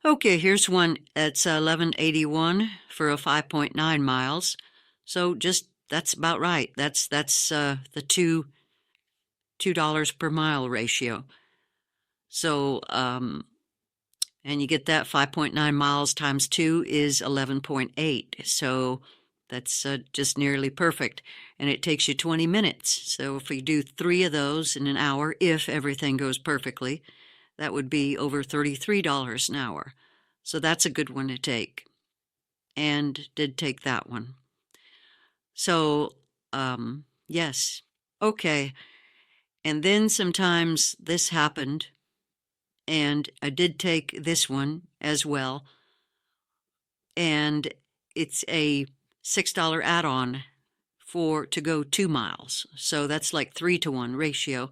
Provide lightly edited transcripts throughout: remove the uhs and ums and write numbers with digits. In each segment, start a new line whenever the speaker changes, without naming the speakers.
Okay, here's one that's 1181 for a 5.9 miles. So just that's about right. That's the $2 per mile ratio. So and you get that 5.9 miles times 2 is 11.8. So that's just nearly perfect. And it takes you 20 minutes. So if we do 3 of those in an hour, if everything goes perfectly, that would be over $33 an hour. So that's a good one to take. And did take that one. So, yes. Okay. And then sometimes this happened, and I did take this one as well. And it's a $6 add-on to go 2 miles. So that's like 3-to-1 ratio.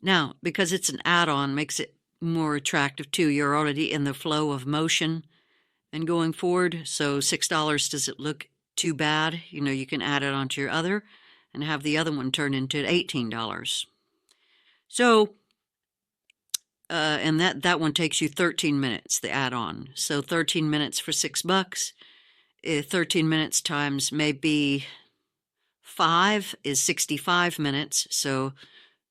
Now, because it's an add-on, makes it more attractive too. You're already in the flow of motion and going forward. So $6 doesn't look too bad. You know, you can add it onto your other and have the other one turn into $18. So, and that one takes you 13 minutes, the add-on. So 13 minutes for $6. 13 minutes times maybe 5 is 65 minutes. So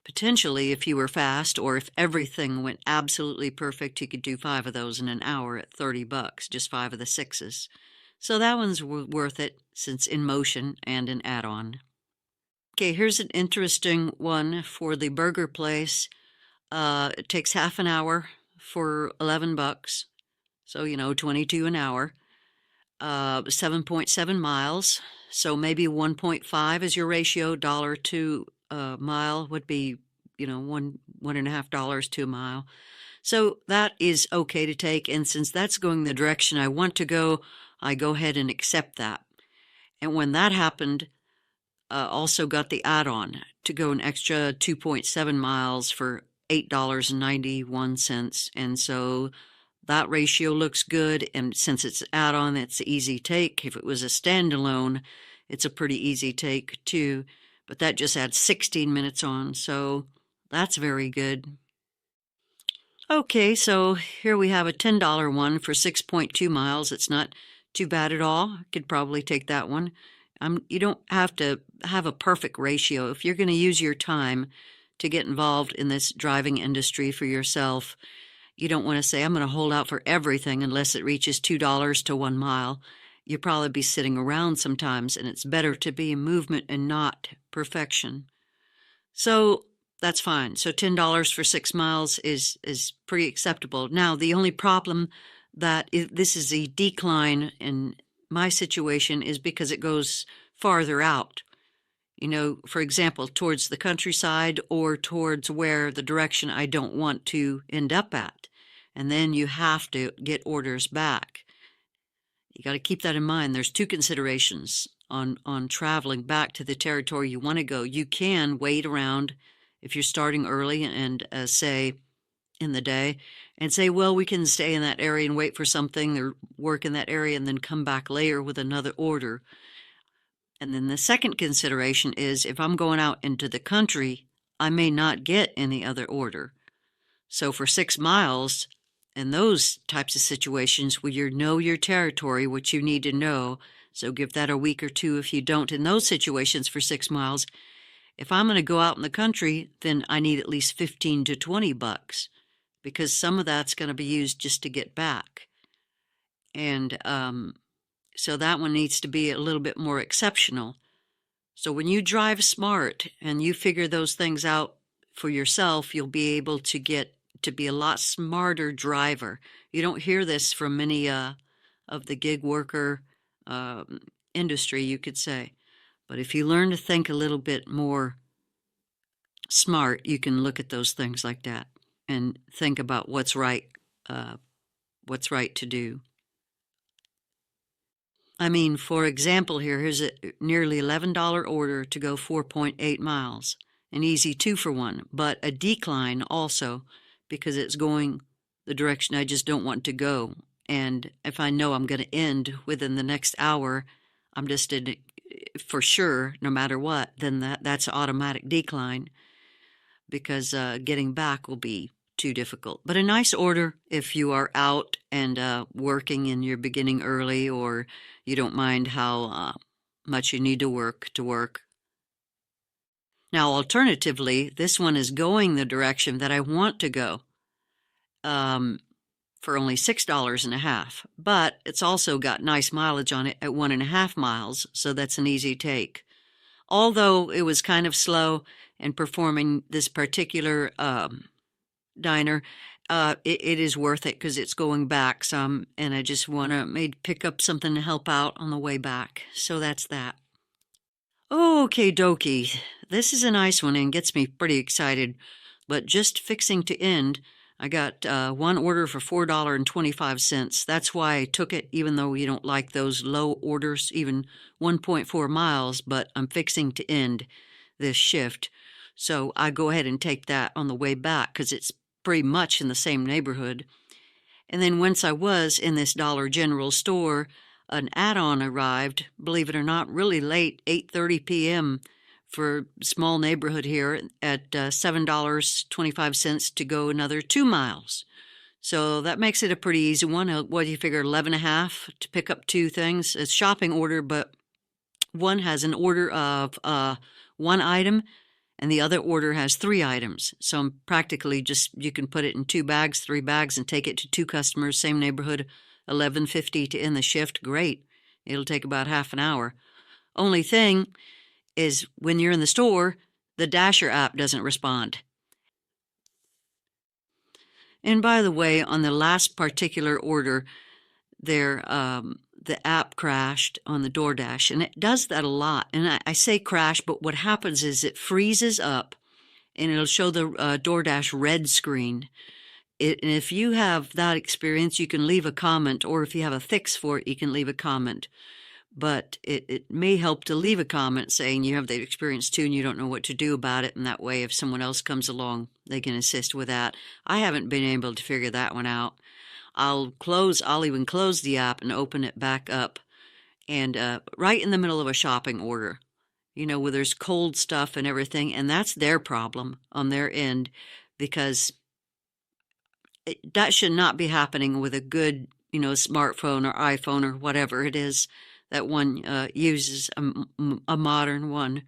potentially, if you were fast or if everything went absolutely perfect, you could do 5 of those in an hour at $30, just 5 of the 6s. So that one's worth it since in motion and an add-on. Okay, here's an interesting one for the burger place. It takes half an hour for $11. So, 22 an hour. 7.7 miles. So maybe 1.5 is your ratio. Dollar to a mile would be, $1.50 to a mile. So that is okay to take. And since that's going the direction I want to go, I go ahead and accept that. And when that happened, also got the add-on to go an extra 2.7 miles for $8.91. And so that ratio looks good. And since it's an add-on, it's an easy take. If it was a standalone, it's a pretty easy take too. But that just adds 16 minutes on. So that's very good. Okay, so here we have a $10 one for 6.2 miles. It's not too bad at all. I could probably take that one. You don't have to have a perfect ratio. If you're going to use your time to get involved in this driving industry for yourself, you don't want to say, I'm going to hold out for everything unless it reaches $2 to 1 mile. You'll probably be sitting around sometimes, and it's better to be in movement and not perfection. So that's fine. So $10 for 6 miles is pretty acceptable. Now, the only problem that this is a decline in my situation is because it goes farther out. For example, towards the countryside or towards where the direction I don't want to end up at. And then you have to get orders back. You got to keep that in mind. There's 2 considerations on traveling back to the territory you want to go. You can wait around if you're starting early and say in the day and say, well, we can stay in that area and wait for something or work in that area and then come back later with another order. And then the second consideration is if I'm going out into the country, I may not get any other order. So for 6 miles, in those types of situations where you know your territory, which you need to know, so give that a week or 2 if you don't in those situations for 6 miles. If I'm going to go out in the country, then I need at least $15 to $20 because some of that's going to be used just to get back. And so that one needs to be a little bit more exceptional. So when you drive smart and you figure those things out for yourself, you'll be able to get to be a lot smarter driver. You don't hear this from many of the gig worker industry, you could say. But if you learn to think a little bit more smart, you can look at those things like that and think about what's right to do. I mean, for example, here's a nearly $11 order to go 4.8 miles. An easy 2-for-1, but a decline also because it's going the direction I just don't want to go. And if I know I'm going to end within the next hour, I'm just in, for sure, no matter what, then that's an automatic decline because getting back will be too difficult. But a nice order if you are out and working and you're beginning early, or you don't mind how much you need to work to work. Now, alternatively, this one is going the direction that I want to go for only $6.50, but it's also got nice mileage on it at 1.5 miles, so that's an easy take. Although it was kind of slow in performing this particular diner, it is worth it because it's going back some, and I just want to maybe pick up something to help out on the way back. So that's that. Okay, dokie. This is a nice one and gets me pretty excited, but just fixing to end. I got one order for $4.25. That's why I took it, even though you don't like those low orders, even 1.4 miles, but I'm fixing to end this shift. So I go ahead and take that on the way back because it's pretty much in the same neighborhood. And then once I was in this Dollar General store, an add-on arrived, believe it or not, really late, 8:30 p.m. for a small neighborhood here at $7.25 to go another 2 miles. So that makes it a pretty easy one. What do you figure, 11.5 to pick up two things? It's shopping order, but one has an order of one item, and the other order has 3 items. So I'm practically just, you can put it in 2 bags, 3 bags, and take it to 2 customers, same neighborhood, 11:50 to end the shift. Great. It'll take about half an hour. Only thing is, when you're in the store, the Dasher app doesn't respond. And by the way, on the last particular order, there the app crashed on the Doordash, and it does that a lot. And I say crash, but what happens is it freezes up, and it'll show the Doordash red screen. And if you have that experience, you can leave a comment, or if you have a fix for it, you can leave a comment. But it may help to leave a comment saying you have that experience too and you don't know what to do about it, and that way if someone else comes along, they can assist with that. I haven't been able to figure that one out. I'll even close the app and open it back up, and right in the middle of a shopping order, where there's cold stuff and everything, and that's their problem on their end, because that should not be happening with a good, smartphone or iPhone or whatever it is that one uses, a modern one,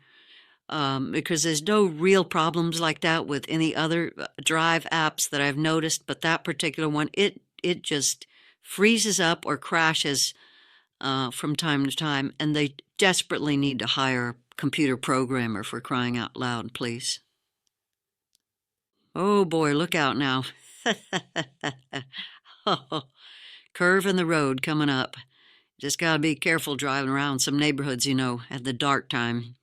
because there's no real problems like that with any other drive apps that I've noticed, but that particular one, it just freezes up or crashes from time to time, and they desperately need to hire a computer programmer, for crying out loud, please. Oh boy, look out now. Curve in the road coming up. Just gotta be careful driving around some neighborhoods, at the dark time.